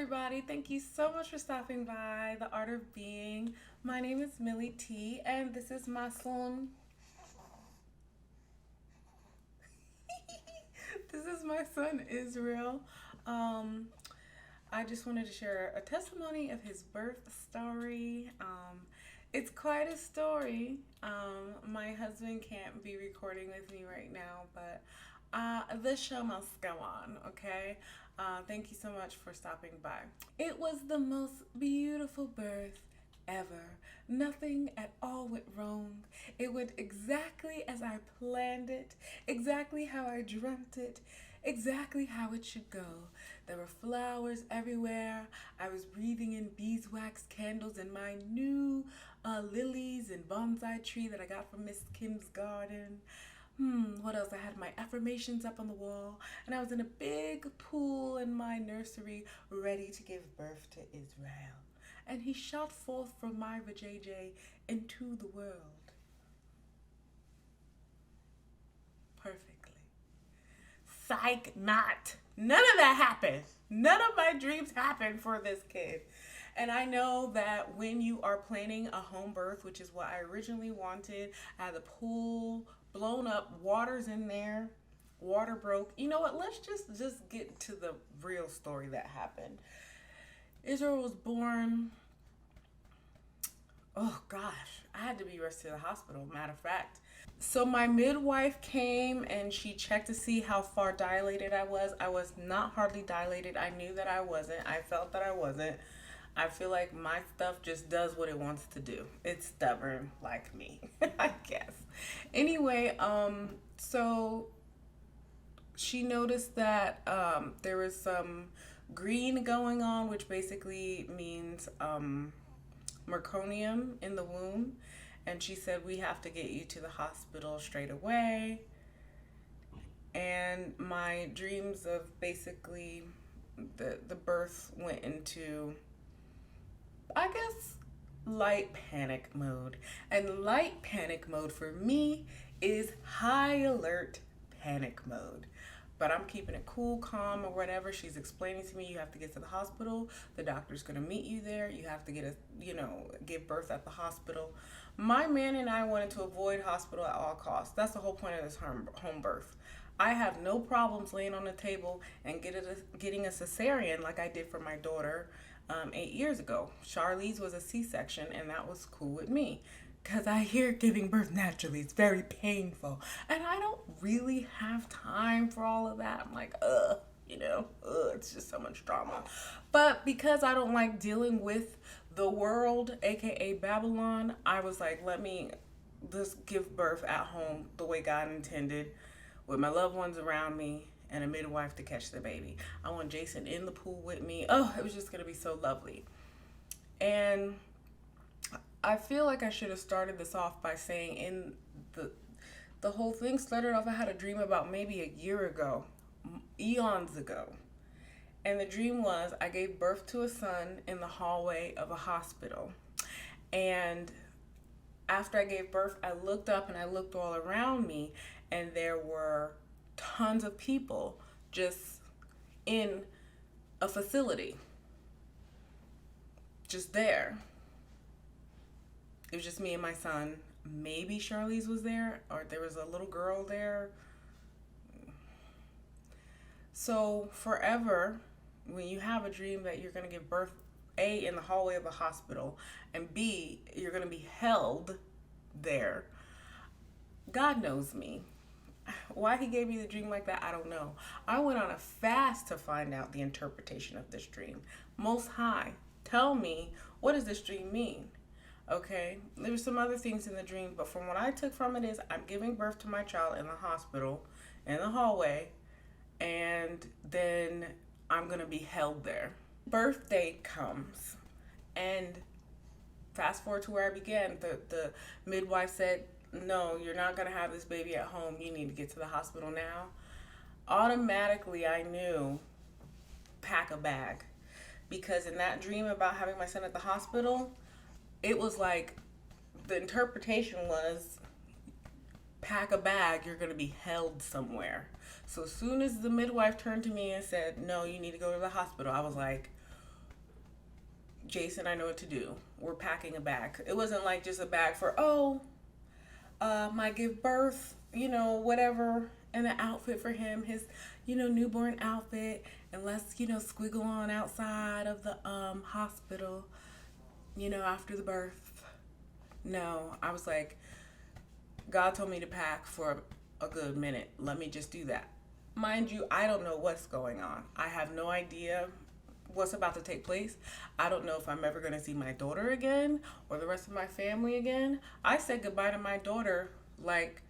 everybody. Thank you so much for stopping by The Art of Being. My name is Millie T, and this is my son. This is my son, Israel. Um, I just wanted to share a testimony of his birth story. It's quite a story. My husband can't be recording with me right now, but the show must go on, okay? Thank you so much for stopping by. It was the most beautiful birth ever. Nothing at all went wrong. It went exactly as I planned it, exactly how I dreamt it, exactly how it should go. There were flowers everywhere. I was breathing in beeswax candles in my new lilies and bonsai tree that I got from Miss Kim's garden. What else? I had my affirmations up on the wall, and I was in a big pool in my nursery ready to give birth to Israel. And he shot forth from my vajayjay into the world perfectly. Psych, not. None of that happened. None of my dreams happened for this kid. And I know that when you are planning a home birth, which is what I originally wanted, I had the pool blown up, water's in there, water broke. You know what? Let's just get to the real story that happened. Israel was born. Oh gosh, I had to be rushed to the hospital, matter of fact. So my midwife came and she checked to see how far dilated I was. I was not hardly dilated. I knew that I wasn't. I felt that I wasn't. I feel like my stuff just does what it wants to do. It's stubborn like me, I guess. Anyway, so she noticed that there was some green going on, which basically means meconium in the womb. And she said, we have to get you to the hospital straight away. And my dreams of basically the birth went into, I guess, light panic mode. And light panic mode for me is high alert panic mode. But I'm keeping it cool, calm, or whatever. She's explaining to me, you have to get to the hospital. The doctor's gonna meet you there. You have to give birth at the hospital. My man and I wanted to avoid hospital at all costs. That's the whole point of this home birth. I have no problems laying on the table and getting a cesarean like I did for my daughter 8 years ago. Charlize was a C-section, and that was cool with me. Because I hear giving birth naturally, it's very painful. And I don't really have time for all of that. I'm like, it's just so much drama. But because I don't like dealing with the world, aka Babylon, I was like, let me just give birth at home the way God intended, with my loved ones around me and a midwife to catch the baby. I want Jason in the pool with me. Oh, it was just gonna be so lovely. And I feel like I should have started this off by saying in the whole thing started off, I had a dream about maybe a year ago, eons ago. And the dream was I gave birth to a son in the hallway of a hospital. And after I gave birth, I looked up and I looked all around me, and there were tons of people just in a facility, just there. It was just me and my son. Maybe Charlize was there, or there was a little girl there. So forever, when you have a dream that you're going to give birth, A, in the hallway of a hospital, and B, you're going to be held there, God knows me. Why he gave me the dream like that, I don't know. I went on a fast to find out the interpretation of this dream. Most High, tell me, what does this dream mean? Okay, there were some other things in the dream, but from what I took from it is I'm giving birth to my child in the hospital, in the hallway, and then I'm going to be held there. Birth date comes, and fast forward to where I began. The midwife said, no, you're not going to have this baby at home. You need to get to the hospital now. Automatically, I knew, pack a bag. Because in that dream about having my son at the hospital, it was like the interpretation was pack a bag, you're going to be held somewhere. So as soon as the midwife turned to me and said, no, you need to go to the hospital, I was like, Jason, I know what to do. We're packing a bag. It wasn't like just a bag for, my give birth, whatever, and an outfit for him, his, newborn outfit, and let's, squiggle on outside of the hospital, after the birth. No, I was like, God told me to pack for a good minute. Let me just do that. Mind you, I don't know what's going on. I have no idea what's about to take place. I don't know if I'm ever going to see my daughter again or the rest of my family again. I said goodbye to my daughter like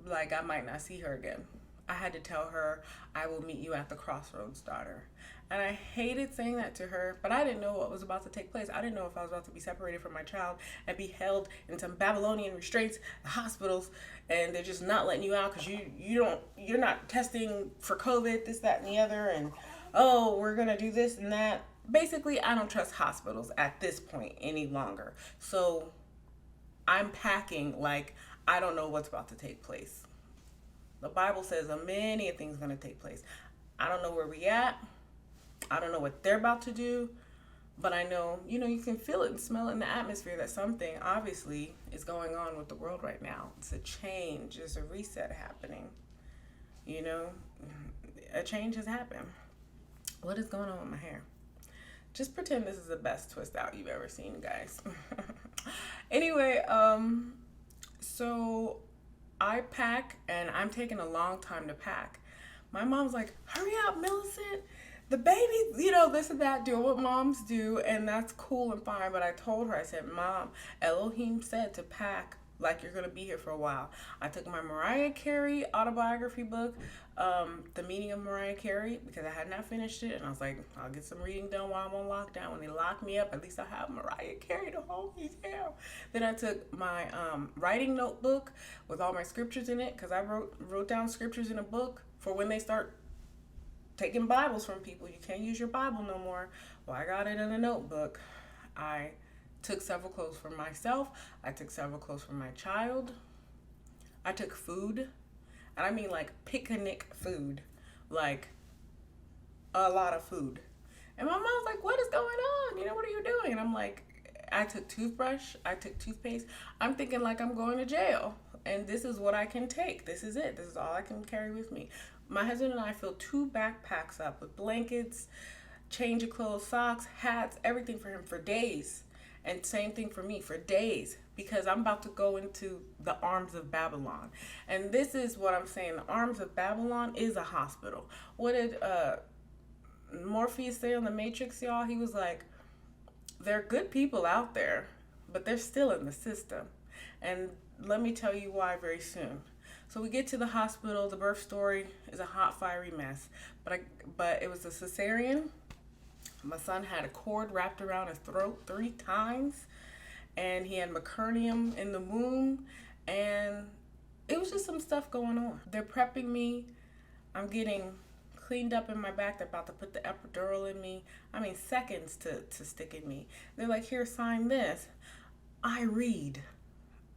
I might not see her again. I had to tell her, I will meet you at the crossroads, daughter. And I hated saying that to her, but I didn't know what was about to take place. I didn't know if I was about to be separated from my child and be held in some Babylonian restraints, the hospitals, and they're just not letting you out because you're not testing for COVID, this, that, and the other, and we're gonna do this and that. Basically, I don't trust hospitals at this point any longer. So I'm packing like I don't know what's about to take place. The Bible says many things going to take place. I don't know where we at. I don't know what they're about to do. But I know, you can feel it and smell it in the atmosphere that something obviously is going on with the world right now. It's a change. There's a reset happening. A change has happened. What is going on with my hair? Just pretend this is the best twist out you've ever seen, guys. Anyway, so I pack, and I'm taking a long time to pack. My mom's like, hurry up, Millicent. The baby, this and that, doing what moms do, and that's cool and fine. But I told her, I said, Mom, Elohim said to pack like you're going to be here for a while. I took my Mariah Carey autobiography book, The Meaning of Mariah Carey, because I had not finished it. And I was like, I'll get some reading done while I'm on lockdown. When they lock me up, at least I'll have Mariah Carey to hold me down. Then I took my writing notebook with all my scriptures in it, because I wrote down scriptures in a book for when they start taking Bibles from people. You can't use your Bible no more. Well, I got it in a notebook. I took several clothes for myself. I took several clothes for my child. I took food. And I mean like picnic food. Like a lot of food. And my mom's like, what is going on? What are you doing? And I'm like, I took toothbrush. I took toothpaste. I'm thinking like I'm going to jail. And this is what I can take. This is it. This is all I can carry with me. My husband and I filled 2 backpacks up with blankets, change of clothes, socks, hats, everything for him for days. And same thing for me for days, because I'm about to go into the arms of Babylon. And this is what I'm saying. The arms of Babylon is a hospital. What did Morpheus say on the Matrix, y'all? He was like, there are good people out there, but they're still in the system. And let me tell you why very soon. So we get to the hospital. The birth story is a hot, fiery mess. But it was a cesarean. My son had a cord wrapped around his throat 3 times, and he had meconium in the womb, and it was just some stuff going on. They're prepping me. I'm getting cleaned up in my back. They're about to put the epidural in me. I mean, seconds to stick in me. They're like, here, sign this. I read.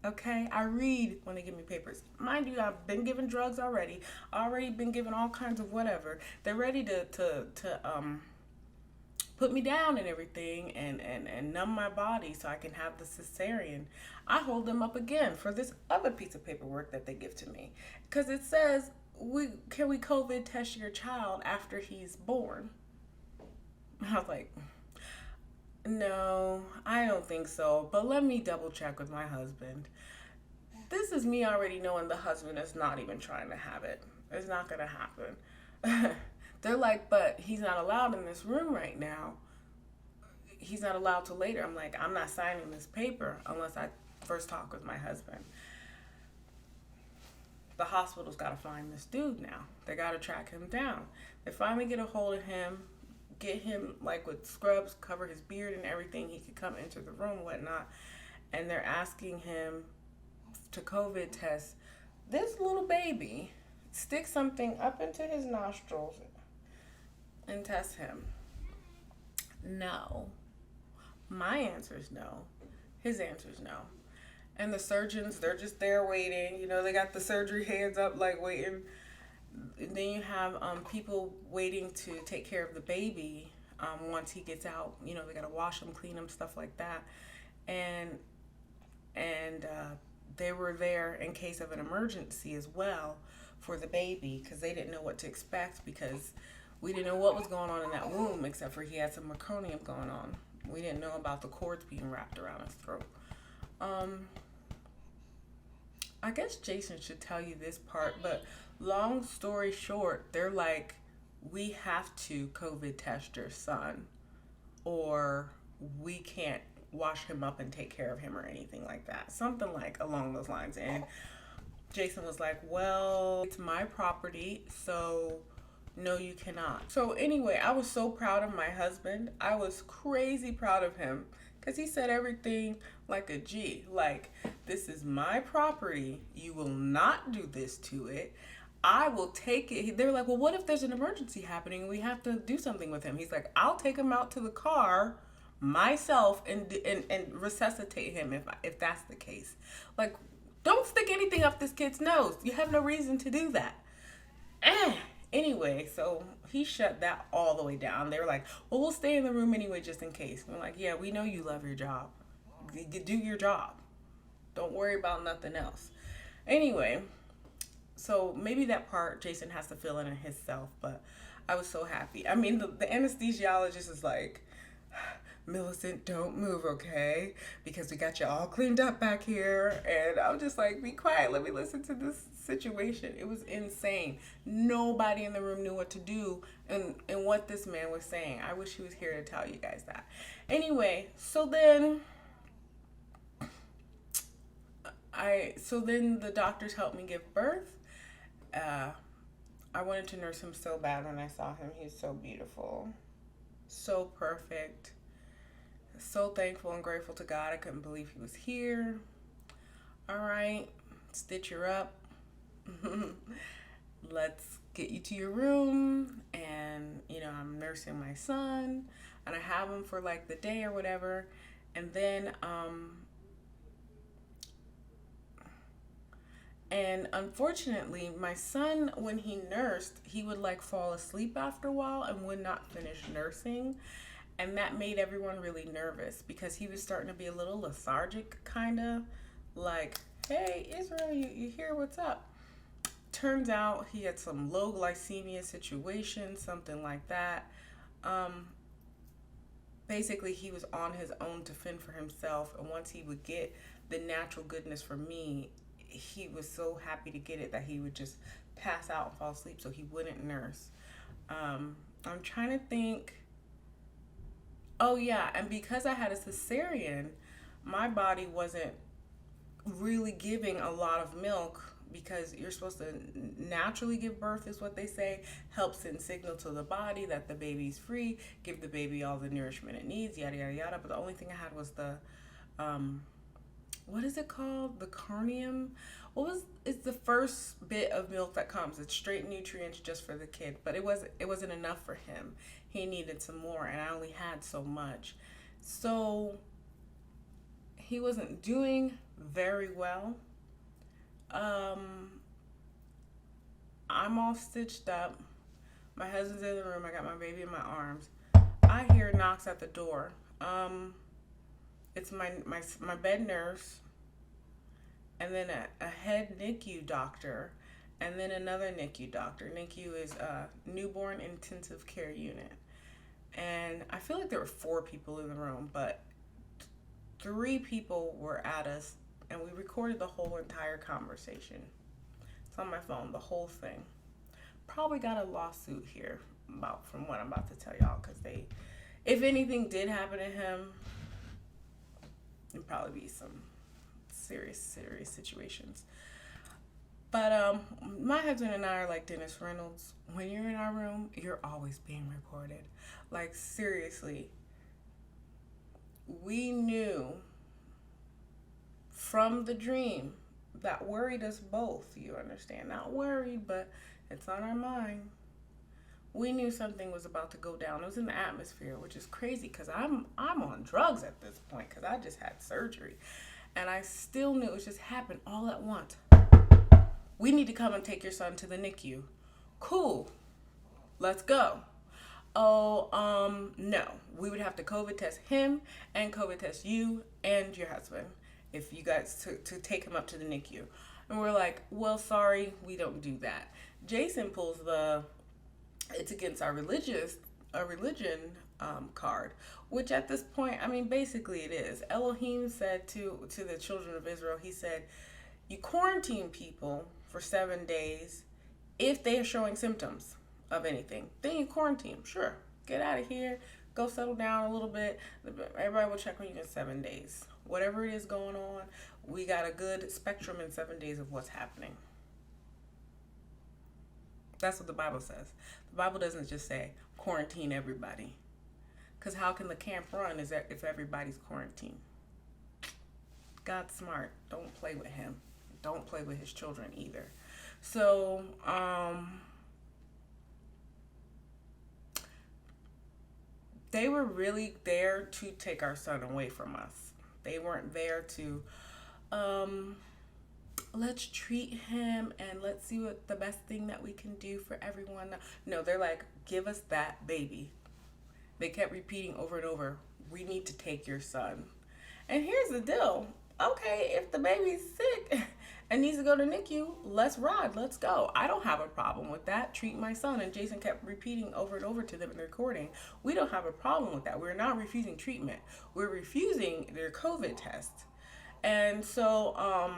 Okay, I read when they give me papers. Mind you, I've been given drugs already been given all kinds of whatever. They're ready to put me down and everything and numb my body so I can have the cesarean. I hold them up again for this other piece of paperwork that they give to me, because it says, can we COVID test your child after he's born? I was like, no, I don't think so, but let me double check with my husband. This is me already knowing the husband is not even trying to have it. It's not going to happen. They're like, but he's not allowed in this room right now. He's not allowed till later. I'm like, I'm not signing this paper unless I first talk with my husband. The hospital's got to find this dude now. They got to track him down. They finally get a hold of him, get him like with scrubs, cover his beard and everything. He could come into the room, whatnot. And they're asking him to COVID test this little baby, stick something up into his nostrils and test him. No. My answer is no. His answer is no. And the surgeons, they're just there waiting. They got the surgery hands up like waiting. And then you have people waiting to take care of the baby. Once he gets out, they gotta wash him, clean him, stuff like that. And they were there in case of an emergency as well for the baby because they didn't know what to expect because we didn't know what was going on in that womb except for he had some meconium going on. We didn't know about the cords being wrapped around his throat. I guess Jason should tell you this part, but long story short, they're like, we have to COVID test your son or we can't wash him up and take care of him or anything like that. Something like along those lines. And Jason was like, well, it's my property, so no, you cannot. So anyway, I was so proud of my husband. I was crazy proud of him because he said everything like a G. Like, this is my property. You will not do this to it. I will take it. They were like, well, what if there's an emergency happening and we have to do something with him? He's like, I'll take him out to the car myself and resuscitate him if that's the case. Like, don't stick anything up this kid's nose. You have no reason to do that. Anyway, so he shut that all the way down. They were like, well, we'll stay in the room anyway just in case. We're like, yeah, we know you love your job. Do your job. Don't worry about nothing else. Anyway, so maybe that part Jason has to fill in himself, but I was so happy. I mean, the anesthesiologist is like, Millicent, don't move, okay? Because we got you all cleaned up back here. And I'm just like, be quiet. Let me listen to this situation. It was insane. Nobody in the room knew what to do and what this man was saying. I wish he was here to tell you guys that. Anyway, so then the doctors helped me give birth. I wanted to nurse him so bad when I saw him. He's so beautiful. So perfect. So thankful and grateful to God. I couldn't believe he was here. All right, stitch her up. Let's get you to your room. And, I'm nursing my son. And I have him for like the day or whatever. And then, and unfortunately, my son, when he nursed, he would like fall asleep after a while and would not finish nursing. And that made everyone really nervous because he was starting to be a little lethargic, kind of like, hey, Israel, you hear what's up? Turns out he had some low glycemia situation, something like that. Basically, he was on his own to fend for himself. And once he would get the natural goodness from me, he was so happy to get it that he would just pass out and fall asleep so he wouldn't nurse. I'm trying to think. Oh yeah, and because I had a cesarean, my body wasn't really giving a lot of milk because you're supposed to naturally give birth is what they say, help send signal to the body that the baby's free, give the baby all the nourishment it needs, yada yada yada. But the only thing I had was the what is it called? The carnium. It's the first bit of milk that comes. It's straight nutrients just for the kid, but it wasn't enough for him. He needed some more, and I only had so much. So he wasn't doing very well. I'm all stitched up. My husband's in the room. I got my baby in my arms. I hear knocks at the door. It's my bed nurse, and then a head NICU doctor, and then another NICU doctor. NICU is a newborn intensive care unit. And I feel like there were 4 people in the room, but 3 people were at us, and we recorded the whole entire conversation. It's on my phone, the whole thing. Probably got a lawsuit here from what I'm about to tell y'all, because if anything did happen to him, it'd probably be some serious situations. But my husband and I are like Dennis Reynolds. When you're in our room, you're always being recorded. Like, seriously. We knew from the dream that worried us both, you understand? Not worried, but it's on our mind. We knew something was about to go down. It was in the atmosphere, which is crazy because I'm on drugs at this point because I just had surgery. And I still knew it just happened all at once. We need to come and take your son to the NICU. Cool. Let's go. Oh, no, we would have to COVID test him and COVID test you and your husband if you guys to take him up to the NICU. And we're like, well, sorry, we don't do that. Jason pulls it's against our religion card, which at this point, I mean, basically it is. Elohim said to the children of Israel, he said, you quarantine people for 7 days if they are showing symptoms of anything. Then you quarantine them. Sure, get out of here, go settle down a little bit. Everybody will check on you in 7 days. Whatever it is going on, we got a good spectrum in 7 days of what's happening. That's what the Bible says. The Bible doesn't just say quarantine everybody. Because how can the camp run if everybody's quarantined? God's smart. Don't play with him. Don't play with his children either. So, they were really there to take our son away from us. They weren't there to, let's treat him and let's see what the best thing that we can do for everyone. No, they're like, give us that baby. They kept repeating over and over, we need to take your son. And here's the deal. Okay, if the baby's sick and needs to go to NICU, let's ride, let's go. I don't have a problem with that. Treat my son. And Jason kept repeating over and over to them in the recording, we don't have a problem with that. We're not refusing treatment. We're refusing their COVID test. And so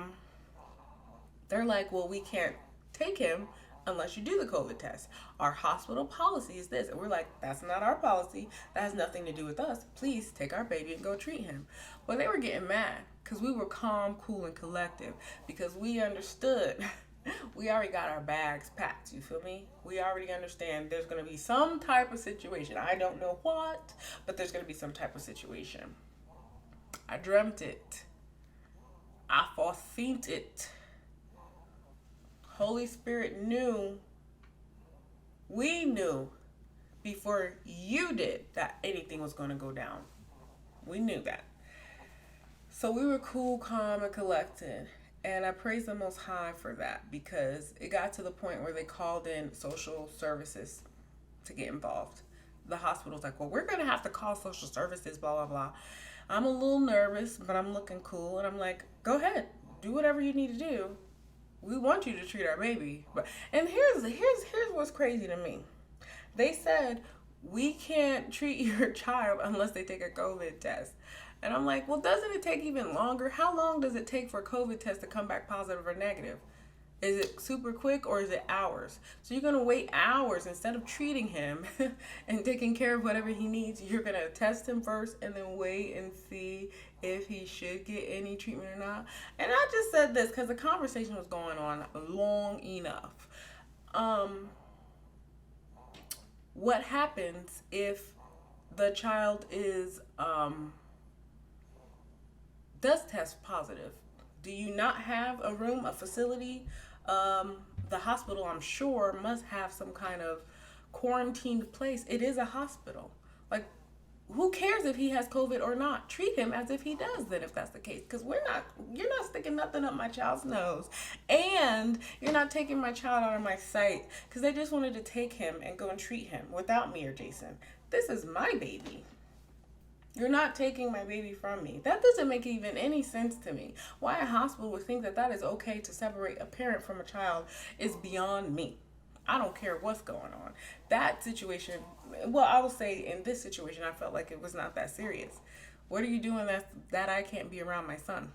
they're like, well, we can't take him unless you do the COVID test. Our hospital policy is this. And we're like, that's not our policy. That has nothing to do with us. Please take our baby and go treat him. Well, they were getting mad because we were calm, cool, and collective because we understood. We already got our bags packed. You feel me? We already understand there's going to be some type of situation. I don't know what, but there's going to be some type of situation. I dreamt it. I foreseen it. Holy Spirit knew, we knew before you did that anything was going to go down. We knew that. So we were cool, calm, and collected. And I praise the Most High for that because it got to the point where they called in social services to get involved. The hospital's like, well, we're going to have to call social services, blah, blah, blah. I'm a little nervous, but I'm looking cool. And I'm like, go ahead, do whatever you need to do. We want you to treat our baby. And here's what's crazy to me. They said, we can't treat your child unless they take a COVID test. And I'm like, well, doesn't it take even longer? How long does it take for a COVID test to come back positive or negative? Is it super quick or is it hours? So you're going to wait hours instead of treating him and taking care of whatever he needs. You're going to test him first and then wait and see if he should get any treatment or not. And I just said this because the conversation was going on long enough. What happens if the child does test positive? Do you not have a room, a facility? The hospital, I'm sure, must have some kind of quarantined place. It is a hospital. Like, who cares if he has COVID or not? Treat him as if he does then, if that's the case. Because you're not sticking nothing up my child's nose. And you're not taking my child out of my sight. Because they just wanted to take him and go and treat him without me or Jason. This is my baby. You're not taking my baby from me. That doesn't make even any sense to me. Why a hospital would think that that is okay to separate a parent from a child is beyond me. I don't care what's going on. That situation, well, I will say in this situation, I felt like it was not that serious. What are you doing that I can't be around my son?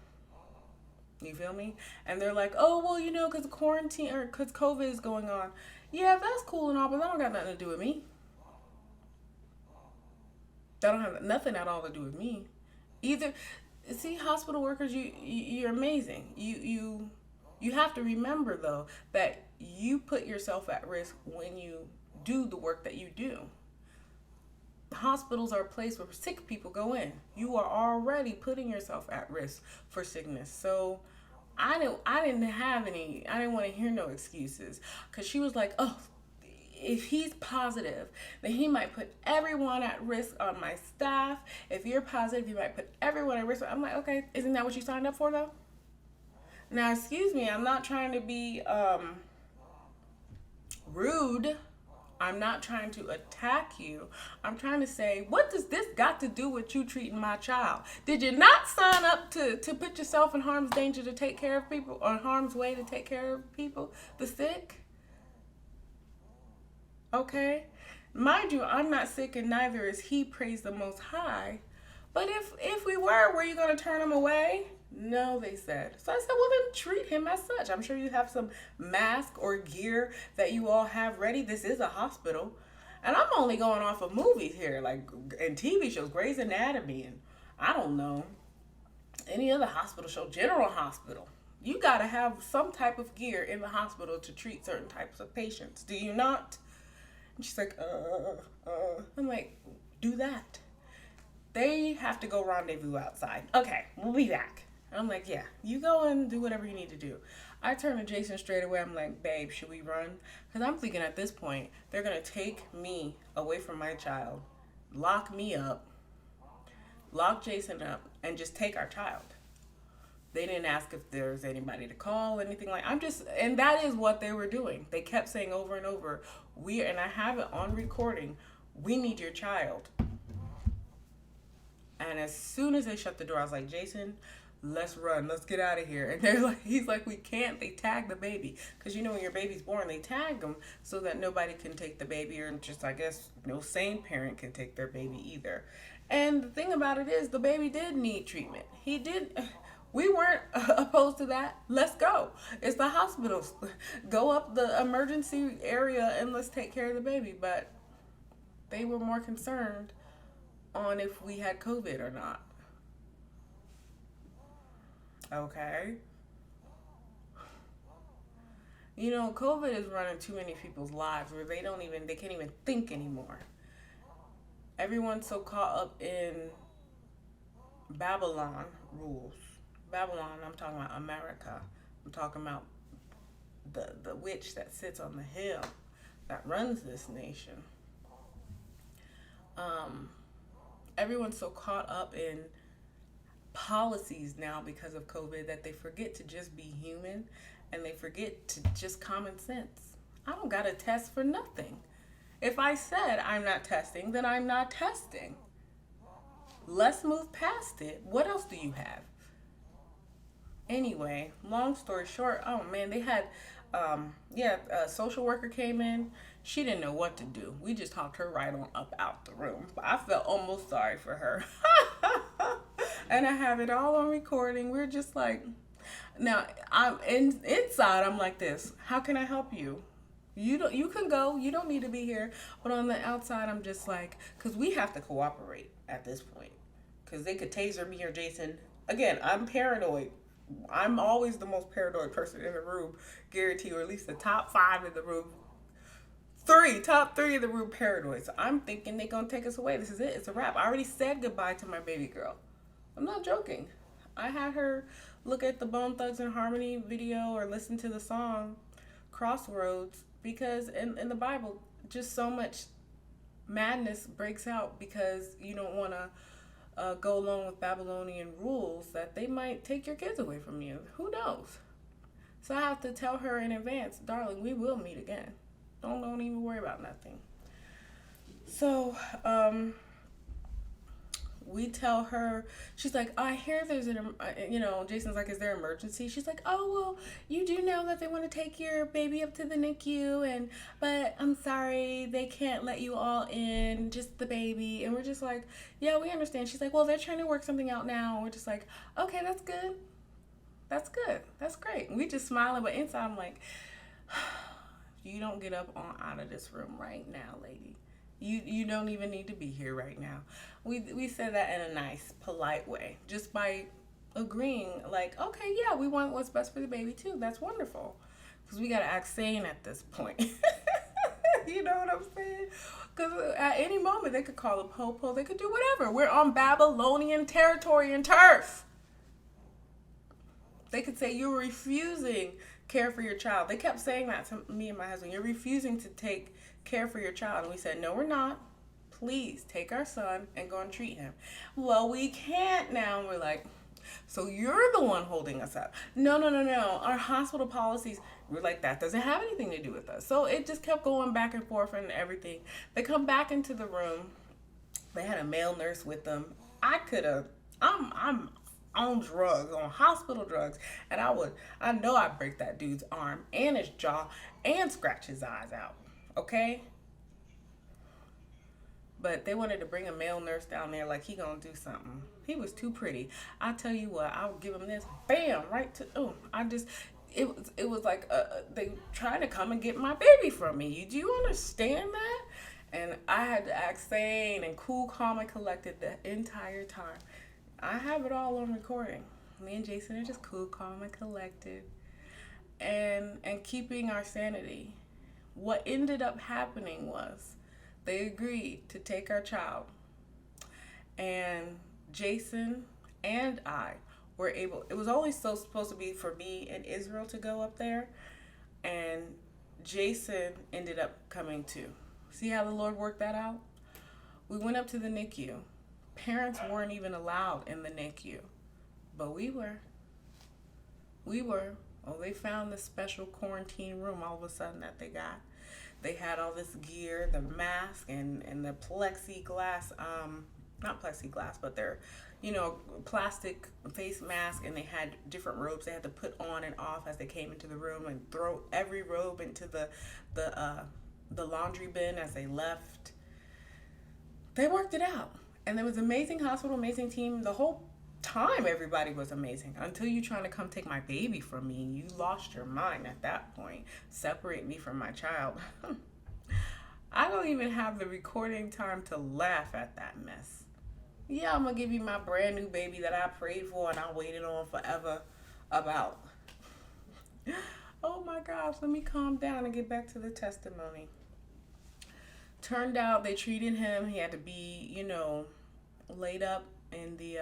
You feel me? And they're like, oh, well, because quarantine or because COVID is going on. Yeah, that's cool and all, but that don't got nothing to do with me. That don't have nothing at all to do with me. Either, see, hospital workers, you're amazing. You have to remember, though, that you put yourself at risk when you do the work that you do. Hospitals are a place where sick people go in. You are already putting yourself at risk for sickness. So I didn't want to hear no excuses. Because she was like, oh, if he's positive, then he might put everyone at risk on my staff. If you're positive, you might put everyone at risk. I'm like, okay, isn't that what you signed up for, though? Now, excuse me, I'm not trying to be rude. I'm not trying to attack you. I'm trying to say, what does this got to do with you treating my child? Did you not sign up to put yourself in harm's danger to take care of people, or harm's way to take care of people, the sick? Okay? Mind you, I'm not sick and neither is he, praise the Most High. But if we were you going to turn him away? No, they said. So I said, well, then treat him as such. I'm sure you have some mask or gear that you all have ready. This is a hospital. And I'm only going off of movies here, like, and TV shows, Grey's Anatomy, and I don't know, any other hospital show, General Hospital. You got to have some type of gear in the hospital to treat certain types of patients. Do you not? And she's like, I'm like, do that. They have to go rendezvous outside. Okay, we'll be back. And I'm like, yeah, you go and do whatever you need to do. I turn to Jason straight away. I'm like, babe, should we run? Because I'm thinking at this point, they're going to take me away from my child, lock me up, lock Jason up, and just take our child. They didn't ask if there's anybody to call, anything like. And that is what they were doing. They kept saying over and over, and I have it on recording, we need your child. And as soon as they shut the door, I was like, Jason, let's run. Let's get out of here. And he's like, we can't. They tag the baby. Because, when your baby's born, they tag them so that nobody can take the baby, or just, I guess, no sane parent can take their baby either. And the thing about it is, the baby did need treatment. He did. We weren't opposed to that. Let's go. It's the hospitals. Go up the emergency area and let's take care of the baby. But they were more concerned on if we had COVID or not. Okay. COVID is running too many people's lives where they can't even think anymore. Everyone's so caught up in Babylon rules. Babylon, I'm talking about America. I'm talking about the witch that sits on the hill that runs this nation. Everyone's so caught up in policies now because of COVID that they forget to just be human, and they forget to just common sense. I don't got to test for nothing. If I said I'm not testing, then I'm not testing. Let's move past it. What else do you have? Anyway, long story short, oh man, they had, a social worker came in. She didn't know what to do. We just talked her right on up out the room. But I felt almost sorry for her. And I have it all on recording. We're just like, now I'm inside. I'm like this. How can I help you? You can go. You don't need to be here. But on the outside, I'm just like, because we have to cooperate at this point. Because they could taser me or Jason. Again, I'm paranoid. I'm always the most paranoid person in the room, guarantee, or at least the top 5 in the room. Top three in the room paranoid. So I'm thinking they're going to take us away. This is it. It's a wrap. I already said goodbye to my baby girl. I'm not joking. I had her look at the Bone Thugs and Harmony video or listen to the song Crossroads, because in the Bible, just so much madness breaks out because you don't want to go along with Babylonian rules that they might take your kids away from you. Who knows? So I have to tell her in advance, darling, we will meet again. Don't even worry about nothing. So, we tell her, she's like, I hear there's Jason's like, is there an emergency? She's like, oh, well, you do know that they want to take your baby up to the NICU, but I'm sorry, they can't let you all in, just the baby. And we're just like, yeah, we understand. She's like, well, they're trying to work something out now. And we're just like, okay, that's good. That's good. That's great. And we just smiling, but inside I'm like, you don't get up out of this room right now, lady. You don't even need to be here right now. We said that in a nice, polite way, just by agreeing, like, okay, yeah, we want what's best for the baby too. That's wonderful, because we gotta act sane at this point. You know what I'm saying? Because at any moment they could call a popo, they could do whatever. We're on Babylonian territory and turf. They could say you're refusing care for your child. They kept saying that to me and my husband. You're refusing to take care for your child. And we said, no, we're not. Please take our son and go and treat him. Well, we can't now. And we're like, so you're the one holding us up. No. Our hospital policies, We're like, that doesn't have anything to do with us. So it just kept going back and forth and everything. They come back into the room. They had a male nurse with them. I could have, I'm on drugs, on hospital drugs, and I know I'd break that dude's arm and his jaw and scratch his eyes out. Okay? But they wanted to bring a male nurse down there like he gonna do something. He was too pretty. I tell you what, I'll give him this, bam, right to, it was like they trying to come and get my baby from me. Do you understand that? And I had to act sane and cool, calm, and collected the entire time. I have it all on recording. Me and Jason are just cool, calm, and collected, and keeping our sanity. What ended up happening was they agreed to take our child, and Jason and I were able, it was only supposed to be for me and Israel to go up there, and Jason ended up coming too. See how the Lord worked that out? We went up to the NICU. Parents weren't even allowed in the NICU, but we were. Oh, they found this special quarantine room all of a sudden that they got. They had all this gear, the mask and the plexiglass, not plexiglass, but they're, plastic face mask, and they had different robes they had to put on and off as they came into the room, and throw every robe into the laundry bin as they left. They worked it out. And there was an amazing hospital, amazing team. The whole time everybody was amazing until you trying to come take my baby from me. You lost your mind at that point. Separate me from my child. I don't even have the recording time to laugh at that mess. Yeah, I'm going to give you my brand new baby that I prayed for and I waited on forever about. Oh my gosh, let me calm down and get back to the testimony. Turned out they treated him. He had to be, laid up in the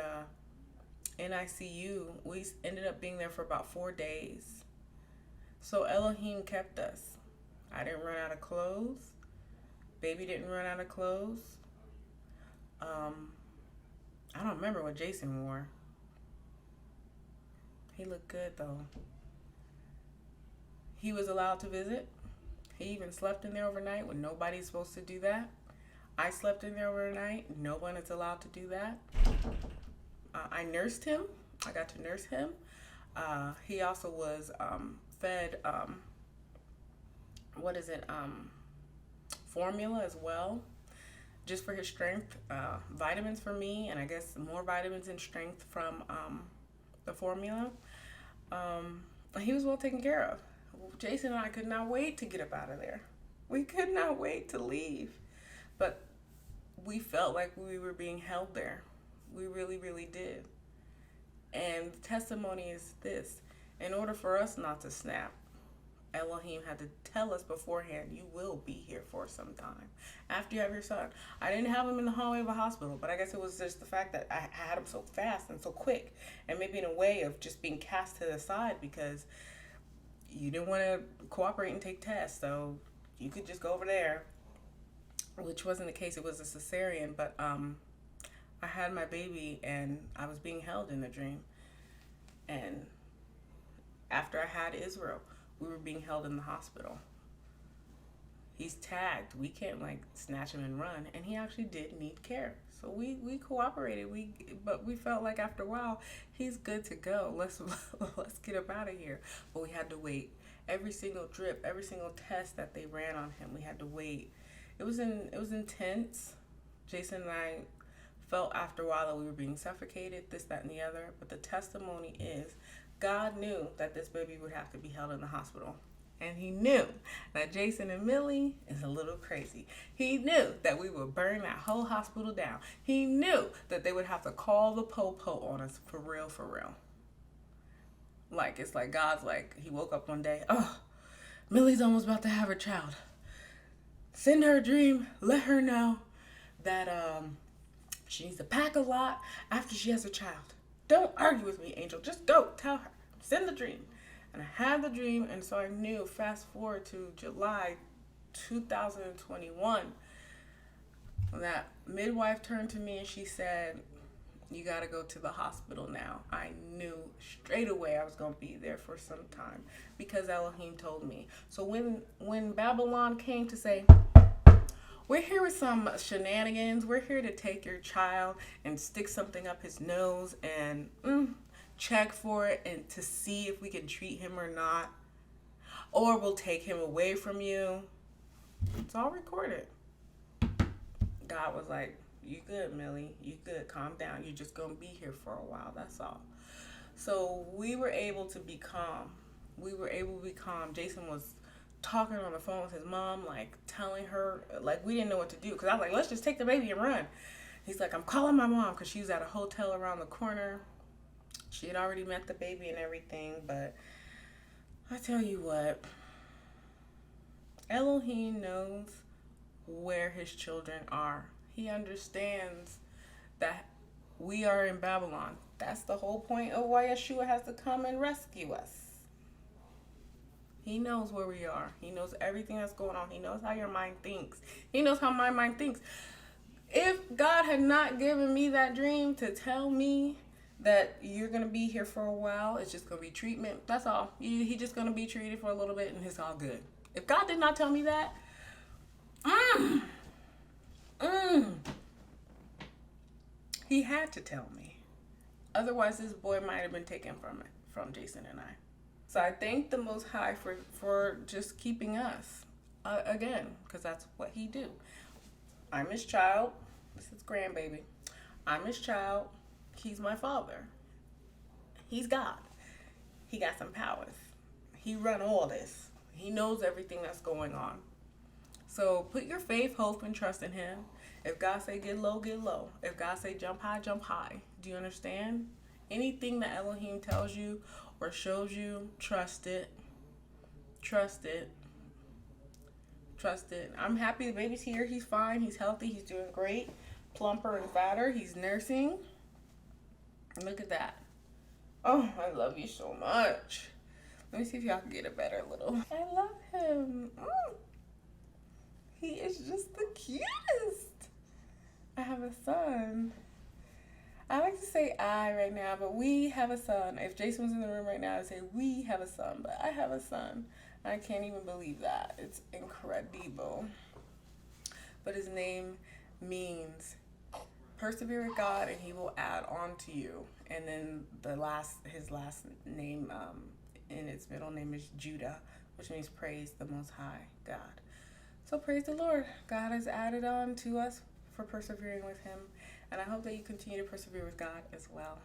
NICU. We ended up being there for about 4 days. So Elohim kept us. I didn't run out of clothes. Baby didn't run out of clothes. I don't remember what Jason wore. He looked good though. He was allowed to visit. He even slept in there overnight when nobody's supposed to do that. I slept in there overnight. No one is allowed to do that. I nursed him. I got to nurse him. He also was fed, formula as well, just for his strength. Vitamins for me, and I guess more vitamins and strength from the formula. He was well taken care of. Jason and I could not wait to get up out of there. We could not wait to leave. But we felt like we were being held there. We really, really did. And the testimony is this. In order for us not to snap, Elohim had to tell us beforehand, you will be here for some time. After you have your son. I didn't have him in the hallway of a hospital, but I guess it was just the fact that I had him so fast and so quick. And maybe in a way of just being cast to the side because you didn't want to cooperate and take tests, so you could just go over there, which wasn't the case. It was a cesarean, but I had my baby and I was being held in the dream. And after I had Israel, we were being held in the hospital. He's tagged. We can't snatch him and run, and he actually did need care. So we cooperated. But we felt like after a while, he's good to go. Let's get up out of here. But we had to wait. Every single drip, every single test that they ran on him, we had to wait. It was intense. Jason and I felt after a while that we were being suffocated, this, that, and the other. But the testimony is, God knew that this baby would have to be held in the hospital. And he knew that Jason and Millie is a little crazy. He knew that we would burn that whole hospital down. He knew that they would have to call the po-po on us for real, for real. It's like God's he woke up one day, oh, Millie's almost about to have her child. Send her a dream. Let her know that she needs to pack a lot after she has a child. Don't argue with me, Angel. Just go. Tell her. Send the dream. And I had the dream, and so I knew, fast forward to July 2021, that midwife turned to me and she said, You got to go to the hospital now. I knew straight away I was going to be there for some time because Elohim told me. So when Babylon came to say, we're here with some shenanigans, we're here to take your child and stick something up his nose and check for it and to see if we can treat him or not, or we'll take him away from you. It's all recorded. God was like, you good, Millie. You good. Calm down. You're just going to be here for a while. That's all. So we were able to be calm. Jason was talking on the phone with his mom, like telling her, like we didn't know what to do. Because I was like, let's just take the baby and run. He's like, I'm calling my mom because she was at a hotel around the corner. She had already met the baby and everything. But I tell you what, Elohim knows where his children are. He understands that we are in Babylon. That's the whole point of why Yeshua has to come and rescue us. He knows where we are. He knows everything that's going on. He knows how your mind thinks. He knows how my mind thinks. If God had not given me that dream to tell me that you're going to be here for a while, it's just going to be treatment. That's all. He's just going to be treated for a little bit and it's all good. If God did not tell me that, he had to tell me. Otherwise, this boy might have been taken from Jason and I. So I thank the Most High for just keeping us, again, because that's what he do. I'm his child. This is grandbaby. I'm his child. He's my father. He's God. He got some powers. He run all this. He knows everything that's going on. So put your faith, hope, and trust in him. If God say get low, get low. If God say jump high, jump high. Do you understand? Anything that Elohim tells you or shows you, trust it. Trust it. Trust it. I'm happy the baby's here. He's fine. He's healthy. He's doing great. Plumper and fatter. He's nursing. Look at that. Oh, I love you so much. Let me see if y'all can get it better a little. I love him. He is just the cutest. I have a son. I like to say I right now, but we have a son. If Jason was in the room right now, I'd say we have a son, but I have a son. I can't even believe that. It's incredible. But his name means persevere with God and he will add on to you. And then his last name in its middle name is Judah, which means praise the Most High God. So praise the Lord. God has added on to us for persevering with him. And I hope that you continue to persevere with God as well.